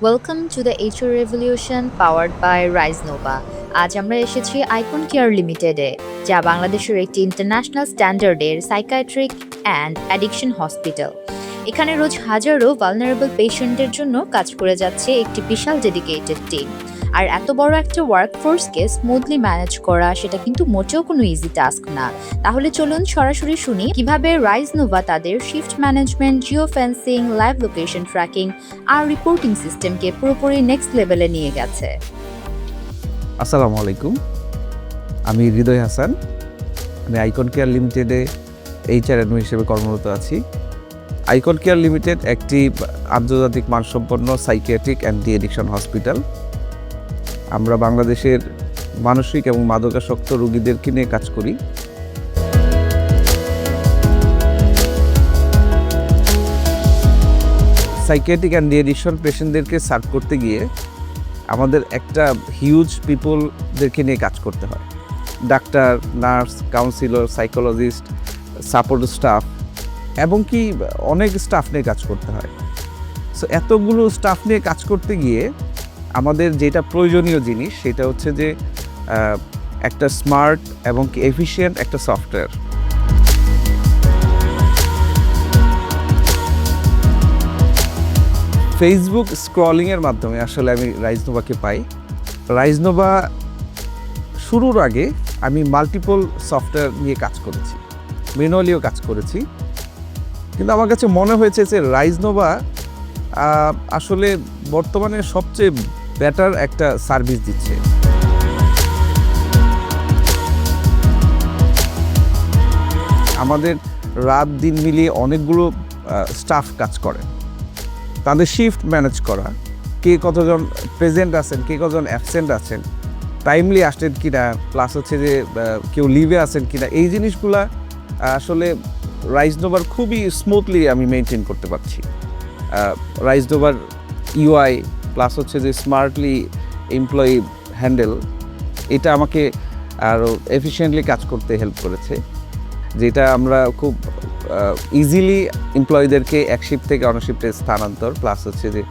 Welcome to the HR revolution powered by Rise Nova. আজ আমরা এসেছি আইকন কেয়ার লিমিটেডে, যা বাংলাদেশের একটি ইন্টারন্যাশনাল স্ট্যান্ডার্ডের সাইকিয়াট্রিক অ্যান্ড অ্যাডিকশন হসপিটাল। এখানে রোজ হাজারো ভালনারেবল পেশেন্টের জন্য কাজ করে যাচ্ছে একটি বিশাল ডেডিকেটেড টিম। আর এত বড় একটা ওয়ার্কফোর্সকে স্মুথলি ম্যানেজ করা সেটা কিন্তু মোটেও কোনো ইজি টাস্ক না। তাহলে চলুন সরাসরি শুনি কিভাবে রাইজ নোভা তাদের shift management, geofencing, live location tracking আর রিপোর্টিং সিস্টেমকে পুরোপুরি নেক্সট লেভেলে নিয়ে গেছে। আসসালামু আলাইকুম, আমি হৃদয় হাসান। আমি আইকন কেয়ার লিমিটেডে এইচআর অ্যাডমিন হিসেবে কর্মরত আছি। আইকন কেয়ার লিমিটেড একটি আন্তর্জাতিক মানসম্পন্ন psychiatric and de-addiction hospital. আমরা বাংলাদেশের মানসিক এবং মাদকাসক্ত রোগীদেরকে নিয়ে কাজ করি। সাইকিয়াট্রিক অ্যান্ড ডি অ্যাডিকশন পেশেন্টদেরকে সার্ভ করতে গিয়ে আমাদের একটা হিউজ পিপলদেরকে নিয়ে কাজ করতে হয়। Doctor, nurse, councillor, psychologist, support staff এবং কি অনেক স্টাফ নিয়ে কাজ করতে হয়। সো এতগুলো স্টাফ নিয়ে কাজ করতে গিয়ে আমাদের যেটা প্রয়োজনীয় জিনিস সেটা হচ্ছে যে একটা স্মার্ট এবং কি এফিশিয়েন্ট একটা সফটওয়্যার। ফেসবুক স্ক্রলিংয়ের মাধ্যমে আসলে আমি রাইজ নোভাকে পাই। রাইজ নোভা শুরুর আগে আমি মাল্টিপল সফটওয়্যার নিয়ে কাজ করেছি, ম্যানুয়ালিও কাজ করেছি, কিন্তু আমার কাছে মনে হয়েছে যে রাইজ নোভা আসলে বর্তমানে সবচেয়ে বেটার একটা সার্ভিস দিচ্ছে। আমাদের রাত দিন মিলিয়ে অনেকগুলো স্টাফ কাজ করে, তাদের শিফট ম্যানেজ করা, কে কতজন প্রেজেন্ট আছেন, কে কতজন অ্যাবসেন্ট আছেন, টাইমলি আসছেন কিনা, প্লাস হচ্ছে যে কেউ লিভে আছেন কিনা, এই জিনিসগুলা আসলে রাইজ নোভার খুবই স্মুথলি আমি মেনটেন করতে পারছি। রাইজ নোভার ইউআই প্লাস হচ্ছে যে স্মার্টলি এমপ্লয়ি হ্যান্ডেল, এটা আমাকে আরও এফিশিয়েন্টলি কাজ করতে হেল্প করেছে, যেটা আমরা খুব ইজিলি এমপ্লয়ীদেরকে এক শিফট থেকে অন্য শিফটে স্থানান্তর, প্লাস হচ্ছে যে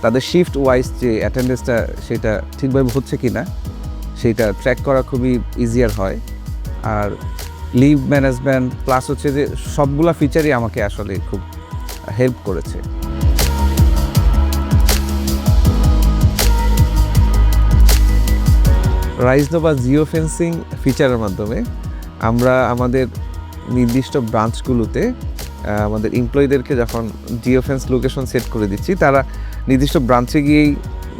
তাদের শিফট ওয়াইজ যে অ্যাটেন্ডেন্সটা সেটা ঠিকভাবে হচ্ছে কি না সেটা ট্র্যাক করা খুবই ইজিয়ার হয়। আর লিভ ম্যানেজমেন্ট প্লাস হচ্ছে যে সবগুলা ফিচারই আমাকে আসলে খুব হেল্প করেছে। রাইজ নোভা জিও ফেন্সিং ফিচারের মাধ্যমে আমরা আমাদের নির্দিষ্ট ব্রাঞ্চগুলোতে আমাদের এমপ্লয়ীদেরকে যখন জিও ফেন্স লোকেশন সেট করে দিচ্ছি, তারা নির্দিষ্ট ব্রাঞ্চে গিয়েই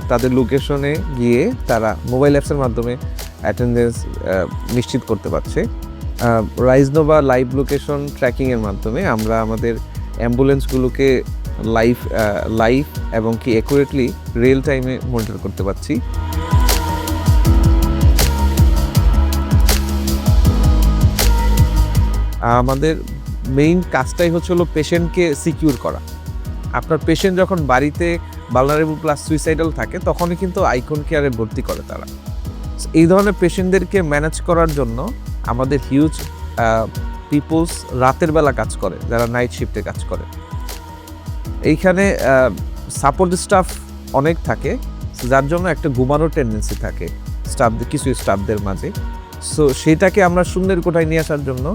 তাদের লোকেশনে গিয়ে তারা মোবাইল অ্যাপসের মাধ্যমে অ্যাটেন্ডেন্স নিশ্চিত করতে পারছে। রাইজ নোভা লাইভ লোকেশন ট্র্যাকিংয়ের মাধ্যমে আমরা আমাদের অ্যাম্বুলেন্সগুলোকে লাইভ এবং কি অ্যাকুরেটলি রিয়েল টাইমে মনিটর করতে পারছি। আমাদের মেইন কাজটাই হলো পেশেন্টকে সিকিউর করা। আপনার পেশেন্ট যখন বাড়িতে ভালনারেবল প্লাস সুইসাইডাল থাকে তখনই কিন্তু আইকন কেয়ারে ভর্তি করে তারা। এই ধরনের পেশেন্টদেরকে ম্যানেজ করার জন্য আমাদের হিউজ পিপলস রাতের বেলা কাজ করে, যারা নাইট শিফটে কাজ করে। এইখানে সাপোর্ট স্টাফ অনেক থাকে, যার জন্য একটা ঘুমানোর টেন্ডেন্সি থাকে কিছু স্টাফদের মাঝে। সো সেটাকে আমরা সুন্দর কোঠায় নিয়ে আসার জন্য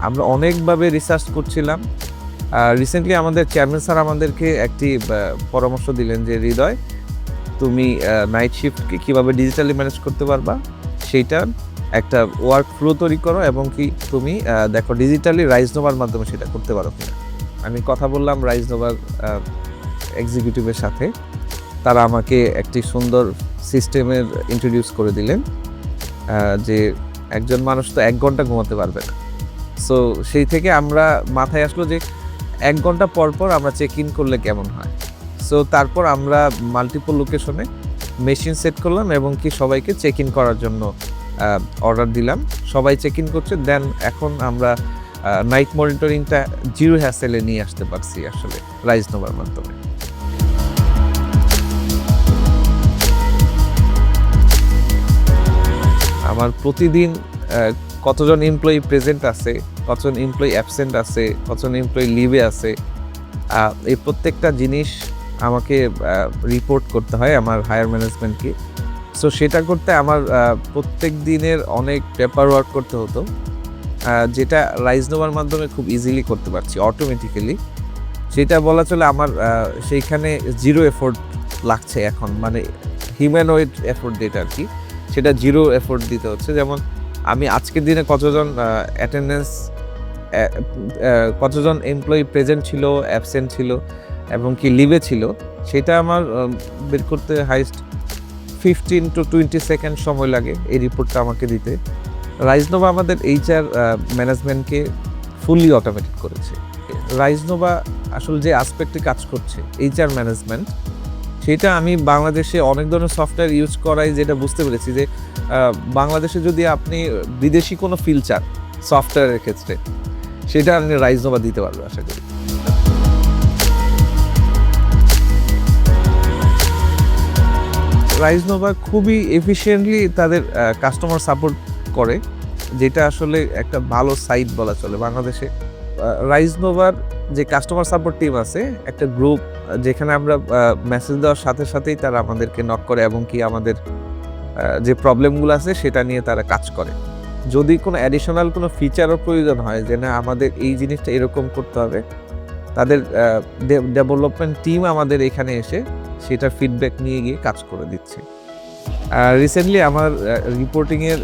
আমরা অনেকভাবে রিসার্চ করছিলাম। রিসেন্টলি আমাদের চেয়ারম্যান স্যার আমাদেরকে একটি পরামর্শ দিলেন যে হৃদয়, তুমি নাইট শিফটকে কীভাবে ডিজিটালি ম্যানেজ করতে পারবা সেইটা একটা ওয়ার্ক ফ্লো তৈরি করো এবং কি তুমি দেখো ডিজিটালি রাইজ নোভার মাধ্যমে সেটা করতে পারো কিনা। আমি কথা বললাম রাইজ নোভার এক্সিকিউটিভের সাথে, তারা আমাকে একটি সুন্দর সিস্টেমের ইন্ট্রোডিউস করে দিলেন যে একজন মানুষ তো 1 ঘন্টা ঘুমাতে পারবে না। সো সেই থেকে আমরা মাথায় আসলো যে 1 ঘন্টা পর পর আমরা চেক ইন করলে কেমন হয়। সো তারপর আমরা মাল্টিপল লোকেশনে মেশিন সেট করলাম এবং কি সবাইকে চেক ইন করার জন্য অর্ডার দিলাম, সবাই চেক ইন করছে। দেন এখন আমরা নাইট মনিটরিংটা জিরো হ্যাসেলে নিয়ে আসতে পারছি আসলে রাইজ নোভার মাধ্যমে। আমার প্রতিদিন কতজন এমপ্লয়ি প্রেজেন্ট আছে, কতজন এমপ্লয়ি অ্যাবসেন্ট আছে, কতজন এমপ্লয়ি লিভে আছে, এই প্রত্যেকটা জিনিস আমাকে রিপোর্ট করতে হয় আমার হায়ার ম্যানেজমেন্টকে। সো সেটা করতে আমার প্রত্যেক দিনের অনেক পেপার ওয়ার্ক করতে হতো, যেটা রাইজনোভার মাধ্যমে খুব ইজিলি করতে পারছি অটোমেটিক্যালি। সেটা বলা চলে আমার সেইখানে জিরো এফোর্ট লাগছে এখন, মানে হিউম্যানয়েড এফোর্ট যেটা আর কি, সেটা জিরো এফোর্ট দিতে হচ্ছে। যেমন আমি আজকের দিনে কতজন অ্যাটেন্ডেন্স, কতজন এমপ্লয়ি প্রেজেন্ট ছিল, অ্যাবসেন্ট ছিল এবং কি লিভে ছিল, সেটা আমার বের করতে হাইস্ট 15 to 20 সেকেন্ড সময় লাগে এই রিপোর্টটা আমাকে দিতে। রাইজনোভা আমাদের এইচআর ম্যানেজমেন্টকে ফুললি অটোমেটেড করেছে। রাইজনোভা আসলে যে আসপেক্টে কাজ করছে এইচআর ম্যানেজমেন্ট, সেটা আমি বাংলাদেশে অনেক ধরনের সফটওয়্যার ইউজ করাই যেটা বুঝতে পেরেছি যে বাংলাদেশে যদি আপনি বিদেশি কোনো ফিচার সফটওয়্যারের ক্ষেত্রে, সেটা আপনি রাইজনোভা দিতে পারবে আশা করি। রাইজনোভা খুবই এফিশিয়েন্টলি তাদের কাস্টমার সাপোর্ট করে, যেটা আসলে একটা ভালো সাইট বলা চলে বাংলাদেশে। রাইজনোভার যে কাস্টমার সাপোর্ট টিম আছে, একটা গ্রুপ যেখানে আমরা মেসেজ দেওয়ার সাথে সাথেই তারা আমাদেরকে নক করে এবং কি আমাদের যে প্রবলেমগুলো আছে সেটা নিয়ে তারা কাজ করে। যদি কোনো অ্যাডিশনাল কোনো ফিচারও প্রয়োজন হয় যে না আমাদের এই জিনিসটা এরকম করতে হবে, তাদের ডেভেলপমেন্ট টিম আমাদের এখানে এসে সেটার ফিডব্যাক নিয়ে গিয়ে কাজ করে দিচ্ছে। রিসেন্টলি আমার রিপোর্টিংয়ের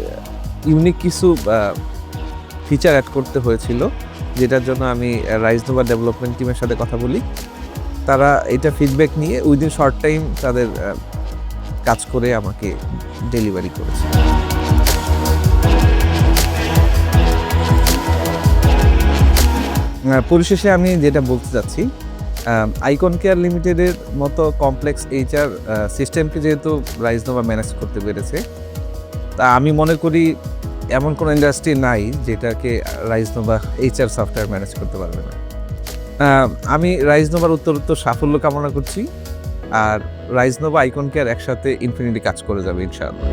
ইউনিক কিছু ফিচার অ্যাড করতে হয়েছিল, যেটার জন্য আমি রাইজনোভা ডেভেলপমেন্ট টিমের সাথে কথা বলি। তারা এটা ফিডব্যাক নিয়ে উইদিন শর্ট টাইম তাদের কাজ করে আমাকে ডেলিভারি করেছে। পরিশেষে আমি যেটা বলতে চাচ্ছি, আইকন কেয়ার লিমিটেডের মতো কমপ্লেক্স এইচআর সিস্টেমকে যেহেতু রাইজনোভা ম্যানেজ করতে পেরেছে, তা আমি মনে করি এমন কোনো ইন্ডাস্ট্রি নাই যেটাকে রাইজনোভা এইচআর সফটওয়্যার ম্যানেজ করতে পারবে না। আমি রাইজনোভার উত্তরোত্তর সাফল্য কামনা করছি, আর রাইজনোভা আইকন কেয়ার একসাথে ইনফিনিটি কাজ করে যাবে ইনশাআল্লাহ।